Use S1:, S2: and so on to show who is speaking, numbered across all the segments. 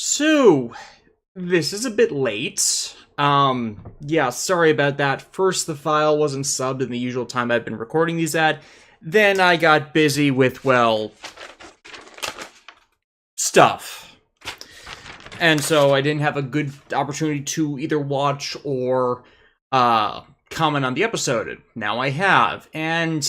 S1: So, this is a bit late. Yeah, sorry about that. First, the file wasn't subbed in the usual time I've been recording these at. Then I got busy with, well, stuff. And so I didn't have a good opportunity to either watch or, comment on the episode. Now I have. And,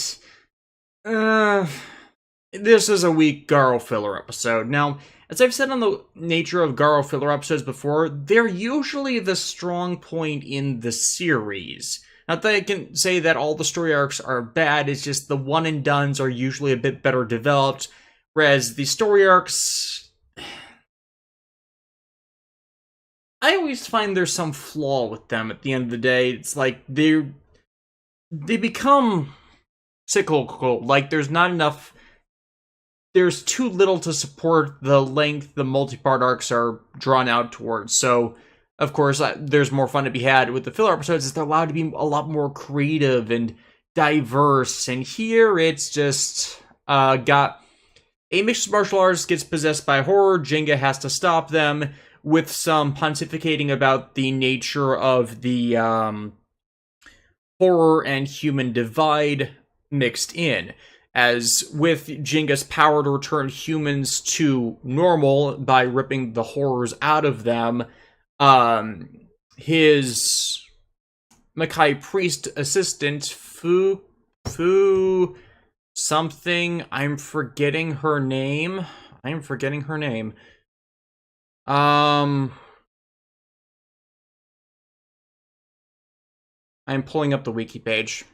S1: this is a weak Garo filler episode. Now, as I've said on the nature of Garo filler episodes before, they're usually the strong point in the series. Not that I can say that all the story arcs are bad, it's just the one and dones are usually a bit better developed, whereas the story arcs, I always find there's some flaw with them at the end of the day. It's like they become cyclical, like there's too little to support the length the multi-part arcs are drawn out towards. So, of course, there's more fun to be had with the filler episodes, is they're allowed to be a lot more creative and diverse. And here, it's just, got a mixed martial artist gets possessed by horror, Jinga has to stop them, with some pontificating about the nature of the, horror and human divide mixed in. As with Jinga's power to return humans to normal by ripping the horrors out of them, his Makai priest assistant, Fu something, I'm forgetting her name. I'm pulling up the wiki page.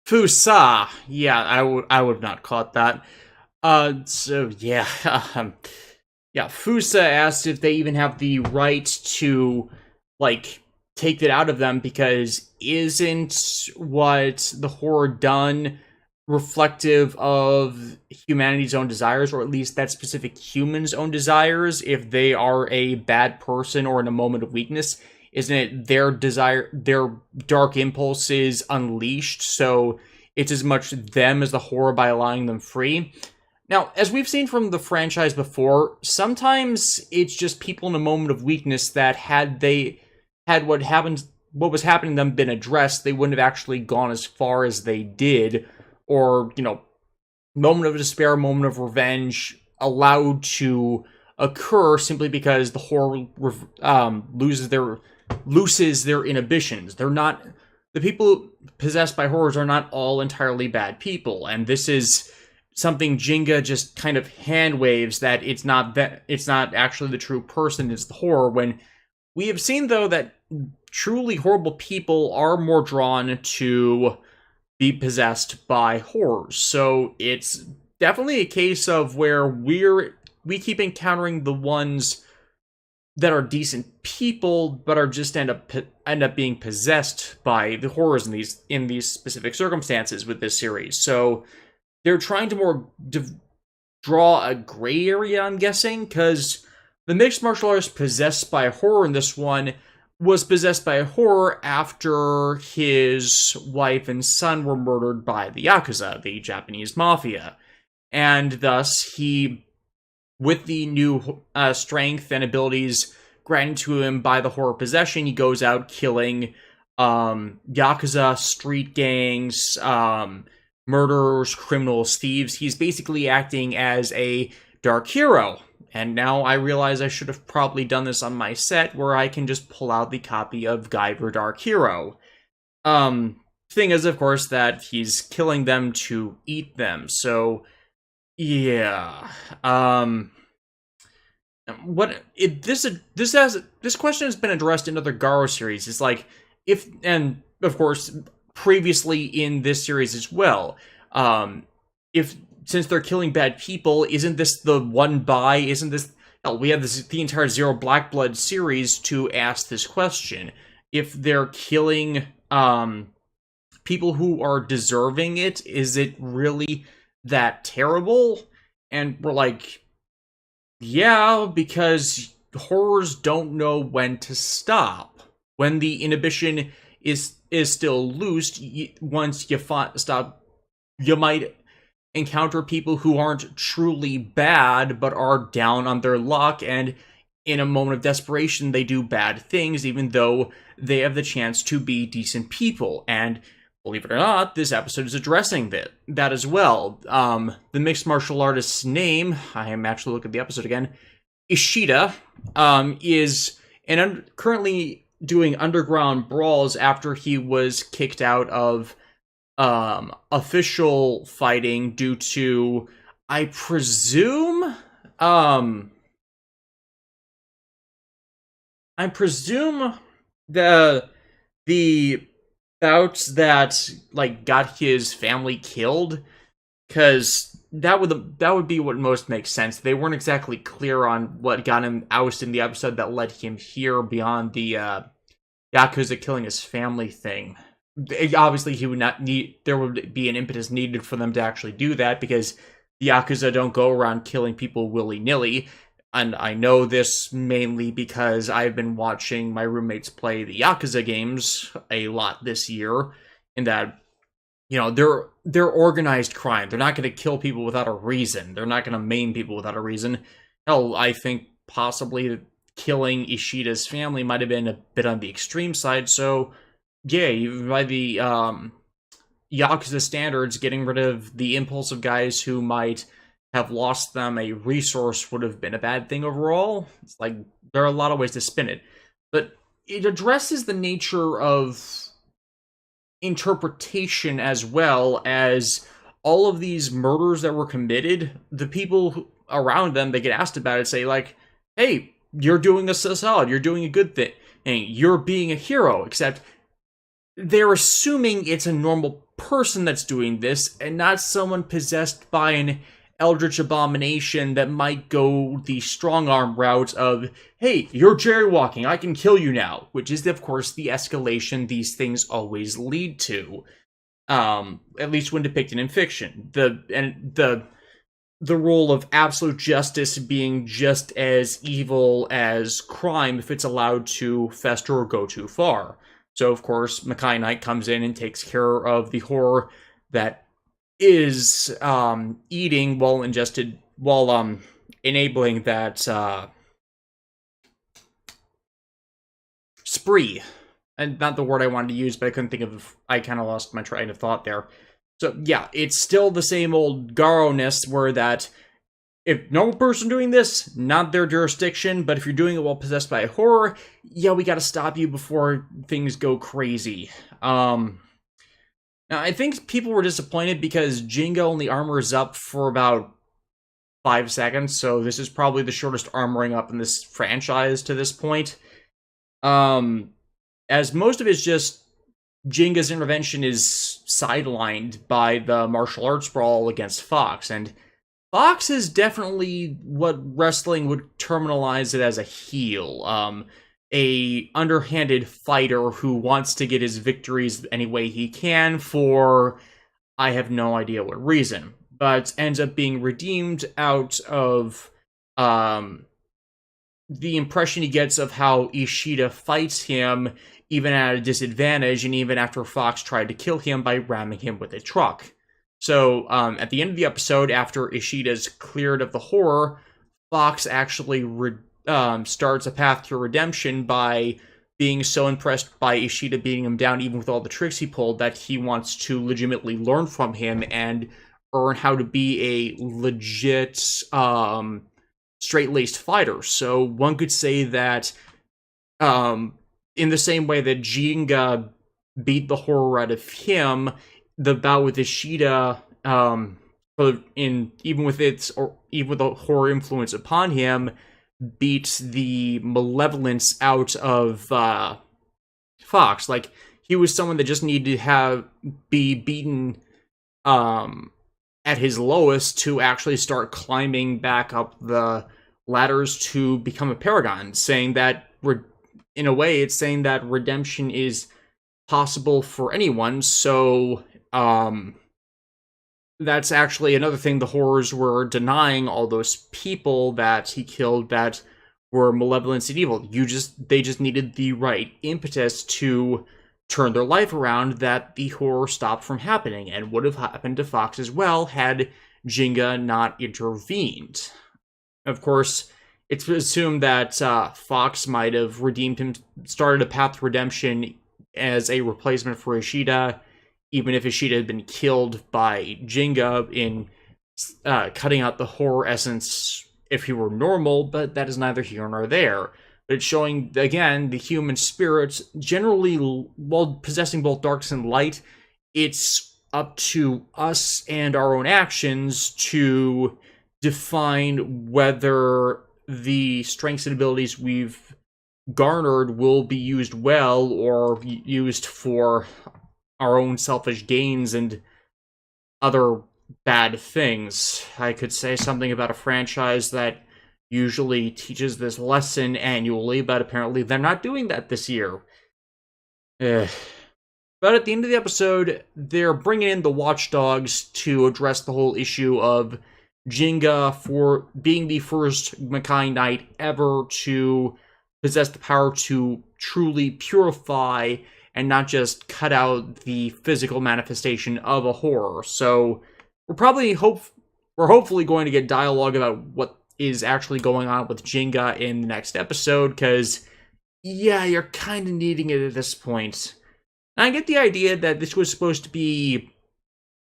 S1: Fusa. Yeah, I would not call it that. So yeah, yeah. Fusa asked if they even have the right to, like, take it out of them, because isn't what the horror done reflective of humanity's own desires, or at least that specific human's own desires, if they are a bad person or in a moment of weakness? Isn't it their desire, their dark impulses unleashed? So it's as much them as the horror by allowing them free. Now, as we've seen from the franchise before, sometimes it's just people in a moment of weakness that had what was happening to them been addressed, they wouldn't have actually gone as far as they did, or, moment of despair, moment of revenge allowed to occur simply because the horror looses their inhibitions. They're not, the people possessed by horrors are not all entirely bad people, and this is something Jinga just kind of hand waves, that it's not actually the true person, it's the horror, when we have seen, though, that truly horrible people are more drawn to be possessed by horrors. So it's definitely a case of where we keep encountering the ones that are decent people, but are just end up being possessed by the horrors in these specific circumstances with this series. So they're trying to draw a gray area, I'm guessing, because the mixed martial artist possessed by horror in this one was possessed by horror after his wife and son were murdered by the Yakuza, the Japanese mafia. And thus, he, with the new strength and abilities granted to him by the horror possession, he goes out killing Yakuza, street gangs, murderers, criminals, thieves. He's basically acting as a dark hero. And now I realize I should have probably done this on my set, where I can just pull out the copy of Guyver Dark Hero. Thing is, of course, that he's killing them to eat them. So, yeah. This question has been addressed in other Garo series. It's like, and of course, previously in this series as well. Since they're killing bad people, isn't this the one buy? Isn't this... we have the entire Zero Black Blood series to ask this question. If they're killing people who are deserving it, is it really that terrible? And we're like, Yeah, because horrors don't know when to stop. When the inhibition is still loose, once you stop, you might encounter people who aren't truly bad but are down on their luck, and in a moment of desperation they do bad things even though they have the chance to be decent people. And believe it or not, this episode is addressing that as well. The mixed martial artist's name, I am actually looking at the episode again, Ishida, is currently doing underground brawls after he was kicked out of official fighting due to, I presume, um, I presume the the bouts that like got his family killed, because that would be what most makes sense. They weren't exactly clear on what got him ousted in the episode that led him here beyond the Yakuza killing his family thing. Obviously, he would not need. There would be an impetus needed for them to actually do that because the Yakuza don't go around killing people willy nilly. And I know this mainly because I've been watching my roommates play the Yakuza games a lot this year. In that, they're organized crime. They're not going to kill people without a reason. They're not going to maim people without a reason. Hell, I think possibly killing Ishida's family might have been a bit on the extreme side. So yeah, even by the Yakuza standards, getting rid of the impulsive guys who might have lost them a resource would have been a bad thing overall. It's like, there are a lot of ways to spin it. But it addresses the nature of interpretation as well as all of these murders that were committed. The people around them that get asked about it say, like, hey, you're doing us so solid, you're doing a good thing, and you're being a hero, except they're assuming it's a normal person that's doing this and not someone possessed by an eldritch abomination that might go the strong arm route of, hey, you're jaywalking, I can kill you now, which is, of course, the escalation these things always lead to, at least when depicted in fiction. The role of absolute justice being just as evil as crime if it's allowed to fester or go too far. So, of course, Makai Knight comes in and takes care of the horror that is eating while ingested, while enabling that spree. And not the word I wanted to use, but I couldn't think of. I kind of lost my train of thought there. So yeah, it's still the same old Garo-ness, where that if no person doing this, not their jurisdiction, but if you're doing it while possessed by a horror, yeah, we gotta stop you before things go crazy. Now, I think people were disappointed because Jinga only armors up for about 5 seconds, so this is probably the shortest armoring up in this franchise to this point. As most of it's just Jinga's intervention is sidelined by the martial arts brawl against Fox, and Fox is definitely what wrestling would terminalize it as a heel. A underhanded fighter who wants to get his victories any way he can for, I have no idea what reason, but ends up being redeemed out of the impression he gets of how Ishida fights him even at a disadvantage, and even after Fox tried to kill him by ramming him with a truck. So at the end of the episode, after Ishida's cleared of the horror, Fox actually starts a path to redemption by being so impressed by Ishida beating him down, even with all the tricks he pulled, that he wants to legitimately learn from him and earn how to be a legit, straight-laced fighter. So one could say that, in the same way that Jinga beat the horror out of him, the bout with Ishida, even with the horror influence upon him, beats the malevolence out of Fox. Like, he was someone that just needed to be beaten at his lowest to actually start climbing back up the ladders to become a paragon, saying that, in a way, it's saying that redemption is possible for anyone. So that's actually another thing the horrors were denying all those people that he killed that were malevolent and evil. They just needed the right impetus to turn their life around, that the horror stopped from happening, and would have happened to Fox as well had Jinga not intervened. Of course, it's assumed that Fox might have redeemed him, started a path to redemption as a replacement for Ishida, even if Ishida had been killed by Jinga in cutting out the horror essence if he were normal, but that is neither here nor there. But it's showing, again, the human spirits, generally, while possessing both darkness and light, it's up to us and our own actions to define whether the strengths and abilities we've garnered will be used well or used for our own selfish gains and other bad things. I could say something about a franchise that usually teaches this lesson annually, but apparently they're not doing that this year. But at the end of the episode, they're bringing in the watchdogs to address the whole issue of Jinga for being the first Makai Knight ever to possess the power to truly purify and not just cut out the physical manifestation of a horror. So we're hopefully going to get dialogue about what is actually going on with Jinga in the next episode, because, yeah, you're kind of needing it at this point. And I get the idea that this was supposed to be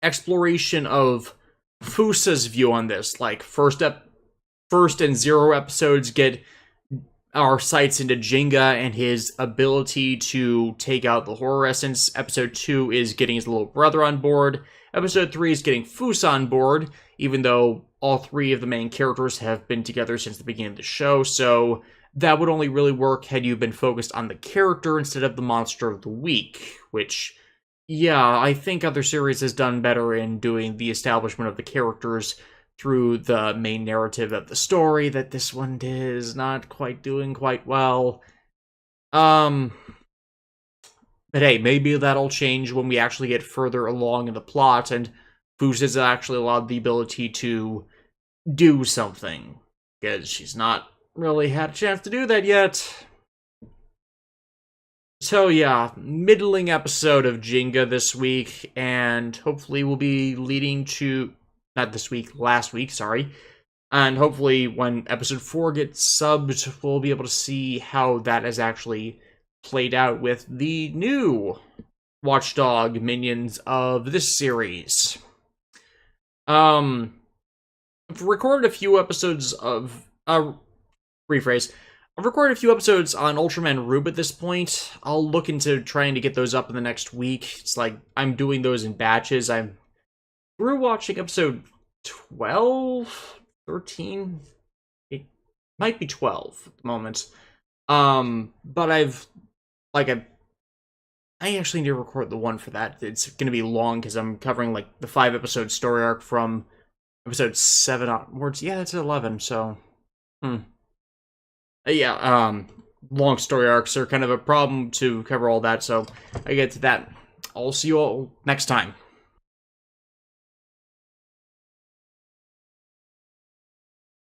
S1: exploration of Fusa's view on this, like first and 0 episodes get our sights into Jinga and his ability to take out the horror essence. Episode 2 is getting his little brother on board. Episode 3 is getting Fusa on board, even though all 3 of the main characters have been together since the beginning of the show, so that would only really work had you been focused on the character instead of the monster of the week, which, yeah, I think other series has done better in doing the establishment of the characters through the main narrative of the story, that this one is not quite doing quite well. But hey, maybe that'll change when we actually get further along in the plot, and Fusa's actually allowed the ability to do something, because she's not really had a chance to do that yet. So yeah, middling episode of Jinga this week, and hopefully we'll be leading to, not this week, last week, sorry. And hopefully when episode 4 gets subbed, we'll be able to see how that has actually played out with the new watchdog minions of this series. I've recorded a few episodes of, rephrase, I've recorded a few episodes on Ultraman Rube at this point. I'll look into trying to get those up in the next week. It's like, I'm doing those in batches. I'm through watching episode 12, 13, it might be 12 at the moment. But I actually need to record the one for that. It's going to be long because I'm covering like the 5-episode story arc from episode 7 onwards. Yeah, that's 11, so yeah, long story arcs are kind of a problem to cover all that, so I get to that. I'll see you all next time.